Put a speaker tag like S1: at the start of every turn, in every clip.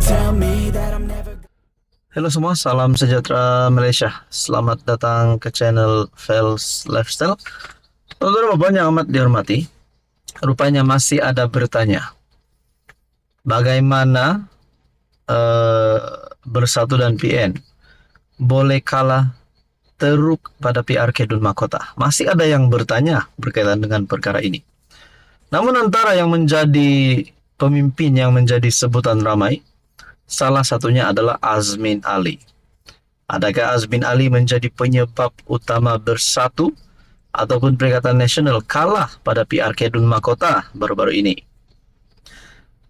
S1: tell me that I'm never.
S2: Halo semua, salam sejahtera Malaysia. Selamat datang ke channel Fels Lifestyle. Saudara yang amat dihormati, rupanya masih ada bertanya, bagaimana Bersatu dan PN boleh kalah teruk pada PRK Dun Mahkota? Masih ada yang bertanya berkaitan dengan perkara ini. Namun antara yang menjadi pemimpin yang menjadi sebutan ramai, salah satunya adalah Azmin Ali. Adakah Azmin Ali menjadi penyebab utama Bersatu ataupun Perikatan Nasional kalah pada PRK Dun Mahkota baru-baru ini?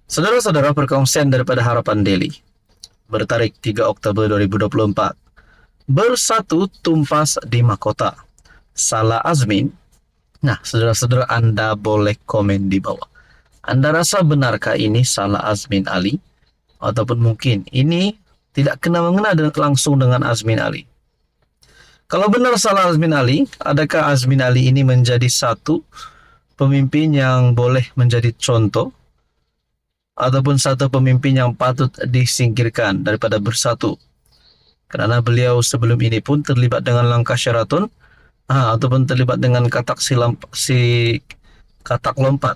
S2: Saudara-saudara, perkongsian daripada Harapan Daily bertarik 3 Oktober 2024. Bersatu tumpas di Mahkota. Salah Azmin? Nah, saudara-saudara, Anda boleh komen di bawah. Anda rasa benarkah ini salah Azmin Ali? Ataupun mungkin ini tidak kena-mengena langsung dengan Azmin Ali? Kalau benar salah Azmin Ali, adakah Azmin Ali ini menjadi satu pemimpin yang boleh menjadi contoh ataupun satu pemimpin yang patut disingkirkan daripada Bersatu? Karena beliau sebelum ini pun terlibat dengan langkah Sheraton ataupun terlibat dengan katak lompat.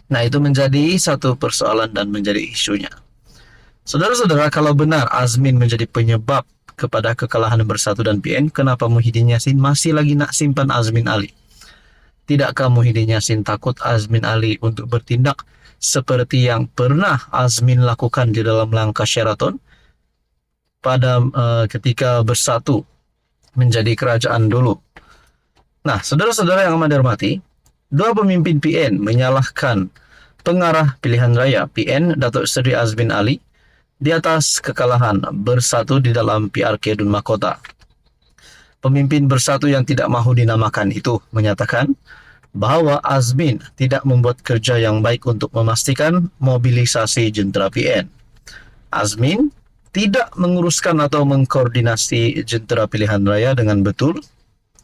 S2: Nah, itu menjadi satu persoalan dan menjadi isunya. Saudara-saudara, kalau benar Azmin menjadi penyebab kepada kekalahan Bersatu dan PN, kenapa Muhyiddin Yassin masih lagi nak simpan Azmin Ali? Tidakkah Muhyiddin Yassin takut Azmin Ali untuk bertindak seperti yang pernah Azmin lakukan di dalam langkah Sheraton pada ketika Bersatu menjadi kerajaan dulu? Nah, saudara-saudara yang amat dihormati, dua pemimpin PN menyalahkan pengarah pilihan raya PN, Datuk Seri Azmin Ali, di atas kekalahan Bersatu di dalam PRK Dun Mahkota. Pemimpin Bersatu yang tidak mahu dinamakan itu menyatakan bahwa Azmin tidak membuat kerja yang baik untuk memastikan mobilisasi jentera PN. Azmin tidak menguruskan atau mengkoordinasi jentera pilihan raya dengan betul,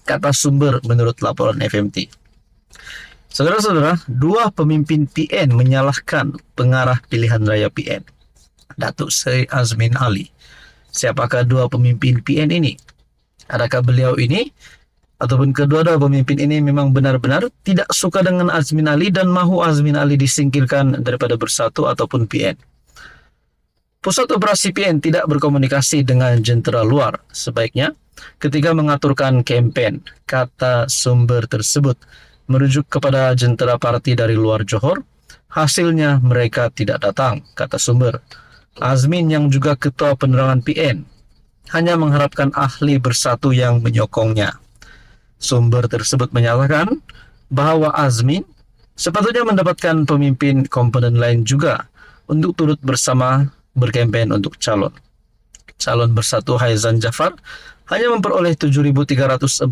S2: kata sumber menurut laporan FMT. Saudara-saudara, dua pemimpin PN menyalahkan pengarah pilihan raya PN, Datuk Seri Azmin Ali. Siapakah dua pemimpin PN ini? Adakah beliau ini ataupun kedua-dua pemimpin ini memang benar-benar tidak suka dengan Azmin Ali dan mahu Azmin Ali disingkirkan daripada Bersatu ataupun PN? Pusat Operasi PN tidak berkomunikasi dengan jentera luar sebaiknya ketika mengaturkan kempen, kata sumber tersebut merujuk kepada jentera parti dari luar Johor. Hasilnya mereka tidak datang, kata sumber. Azmin yang juga ketua penerangan PN hanya mengharapkan ahli Bersatu yang menyokongnya. Sumber tersebut menyatakan bahwa Azmin sepatutnya mendapatkan pemimpin komponen lain juga untuk turut bersama berkempen untuk calon. Calon Bersatu Haizan Jafar hanya memperoleh 7.347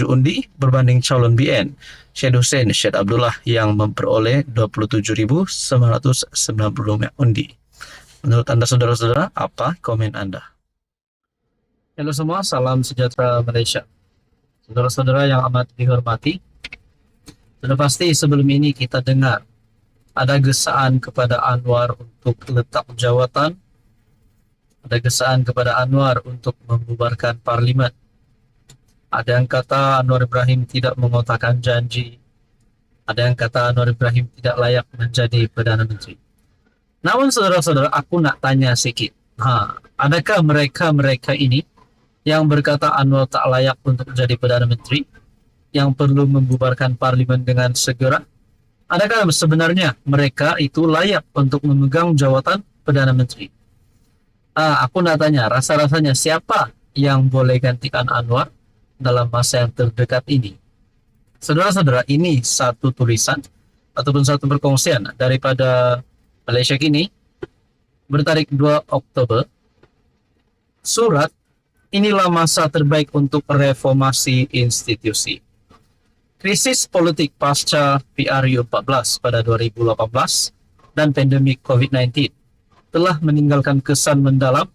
S2: undi berbanding calon BN Syed Hussein Syed Abdullah yang memperoleh 27.990 undi. Menurut Anda, saudara-saudara, apa komen Anda? Halo semua, salam sejahtera Malaysia. Saudara-saudara yang amat dihormati, sudah pasti sebelum ini kita dengar ada gesaan kepada Anwar untuk letak jawatan, ada gesaan kepada Anwar untuk membubarkan parlimen. Ada yang kata Anwar Ibrahim tidak mengotakkan janji. Ada yang kata Anwar Ibrahim tidak layak menjadi Perdana Menteri. Namun saudara-saudara, aku nak tanya sikit. Adakah mereka ini yang berkata Anwar tak layak untuk menjadi Perdana Menteri, yang perlu membubarkan parlimen dengan segera? Adakah sebenarnya mereka itu layak untuk memegang jawatan Perdana Menteri? Aku nak tanya, rasa-rasanya siapa yang boleh gantikan Anwar dalam masa yang terdekat ini? Saudara-saudara, ini satu tulisan ataupun satu perkongsian daripada Malaysia Kini bertarik 2 Oktober. Surat, inilah masa terbaik untuk reformasi institusi. Krisis politik pasca PRU 14 pada 2018 dan pandemik COVID-19 telah meninggalkan kesan mendalam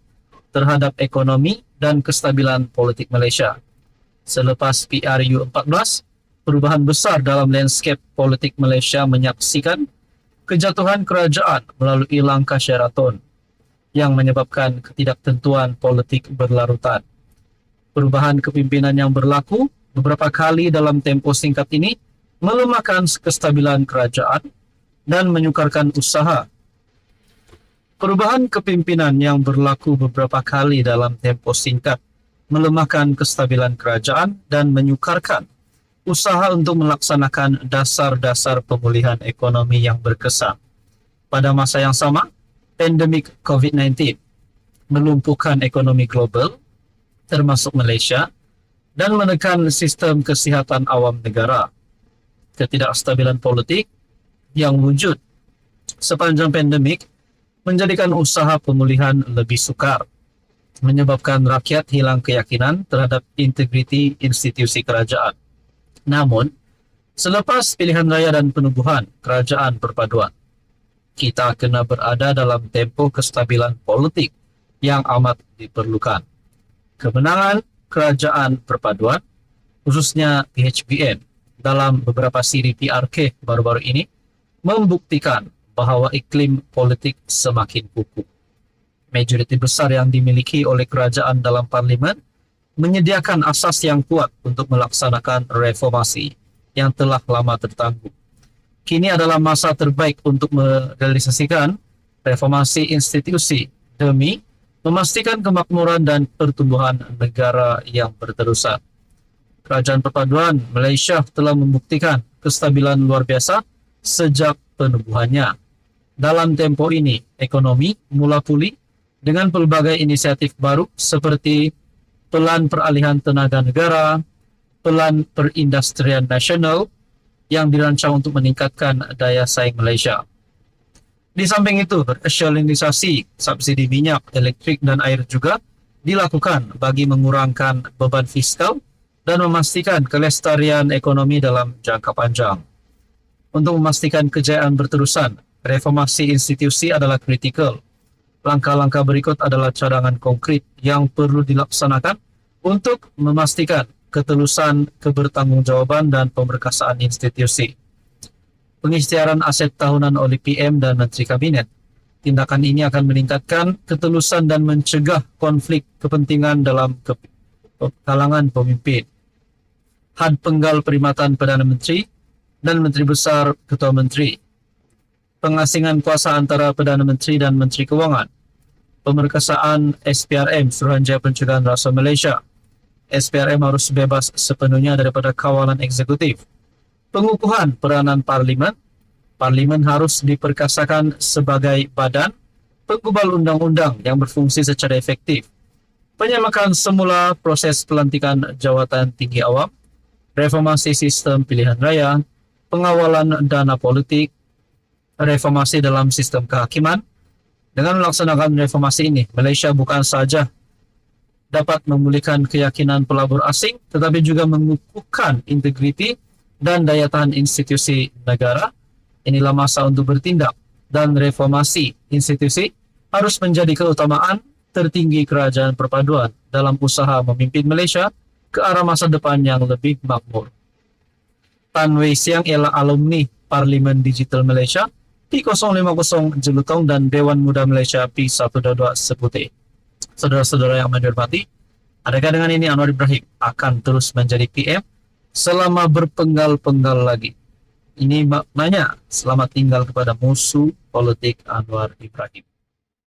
S2: terhadap ekonomi dan kestabilan politik Malaysia. Selepas PRU 14, perubahan besar dalam landscape politik Malaysia menyaksikan kejatuhan kerajaan melalui langkah Sheraton, yang menyebabkan ketidaktentuan politik berlarutan. Perubahan kepimpinan yang berlaku beberapa kali dalam tempo singkat ini melemahkan kestabilan kerajaan dan menyukarkan usaha. Perubahan kepimpinan yang berlaku beberapa kali dalam tempo singkat melemahkan kestabilan kerajaan dan menyukarkan usaha untuk melaksanakan dasar-dasar pemulihan ekonomi yang berkesan. Pada masa yang sama, pandemik COVID-19 melumpuhkan ekonomi global, termasuk Malaysia, dan menekan sistem kesihatan awam negara. Ketidakstabilan politik yang wujud sepanjang pandemik menjadikan usaha pemulihan lebih sukar, menyebabkan rakyat hilang keyakinan terhadap integriti institusi kerajaan. Namun, selepas pilihan raya dan penubuhan kerajaan perpaduan, kita kena berada dalam tempo kestabilan politik yang amat diperlukan. Kemenangan kerajaan perpaduan, khususnya PHBN, dalam beberapa siri PRK baru-baru ini, membuktikan bahwa iklim politik semakin kukuh. Majoriti besar yang dimiliki oleh kerajaan dalam parlimen menyediakan asas yang kuat untuk melaksanakan reformasi yang telah lama tertangguh. Kini adalah masa terbaik untuk merealisasikan reformasi institusi demi memastikan kemakmuran dan pertumbuhan negara yang berterusan. Kerajaan Perpaduan Malaysia telah membuktikan kestabilan luar biasa sejak penubuhannya. Dalam tempo ini, ekonomi mula pulih dengan pelbagai inisiatif baru seperti Pelan Peralihan Tenaga Negara, Pelan Perindustrian Nasional yang dirancang untuk meningkatkan daya saing Malaysia. Di samping itu, rasionalisasi subsidi minyak, elektrik, dan air juga dilakukan bagi mengurangkan beban fiskal dan memastikan kelestarian ekonomi dalam jangka panjang. Untuk memastikan kejayaan berterusan, reformasi institusi adalah kritikal. Langkah-langkah berikut adalah cadangan konkret yang perlu dilaksanakan untuk memastikan ketelusan, kebertanggungjawaban, dan pemberkasaan institusi. Pengisytiharan aset tahunan oleh PM dan Menteri Kabinet. Tindakan ini akan meningkatkan ketelusan dan mencegah konflik kepentingan dalam kalangan pemimpin. Had penggal perkhidmatan Perdana Menteri dan Menteri Besar Ketua Menteri. Pengasingan kuasa antara Perdana Menteri dan Menteri Kewangan. Pemerkasaan SPRM, Suruhanjaya Pencegahan Rasuah Malaysia. SPRM harus bebas sepenuhnya daripada kawalan eksekutif. Pengukuhan peranan parlimen. Parlimen harus diperkasakan sebagai badan penggubal undang-undang yang berfungsi secara efektif. Penyamakan semula proses pelantikan jawatan tinggi awam, reformasi sistem pilihan raya, pengawalan dana politik, reformasi dalam sistem kehakiman. Dengan melaksanakan reformasi ini, Malaysia bukan saja dapat memulihkan keyakinan pelabur asing, tetapi juga mengukuhkan integriti dan daya tahan institusi negara. Inilah masa untuk bertindak, dan reformasi institusi harus menjadi keutamaan tertinggi kerajaan perpaduan dalam usaha memimpin Malaysia ke arah masa depan yang lebih makmur. Tan Wei Siang ialah alumni Parlimen Digital Malaysia P050 Jelutong dan Dewan Muda Malaysia P122 Seputih. Saudara-saudara yang menghormati, adakah dengan ini Anwar Ibrahim akan terus menjadi PM selama berpenggal-penggal lagi? Ini maknanya selamat tinggal kepada musuh politik Anwar Ibrahim.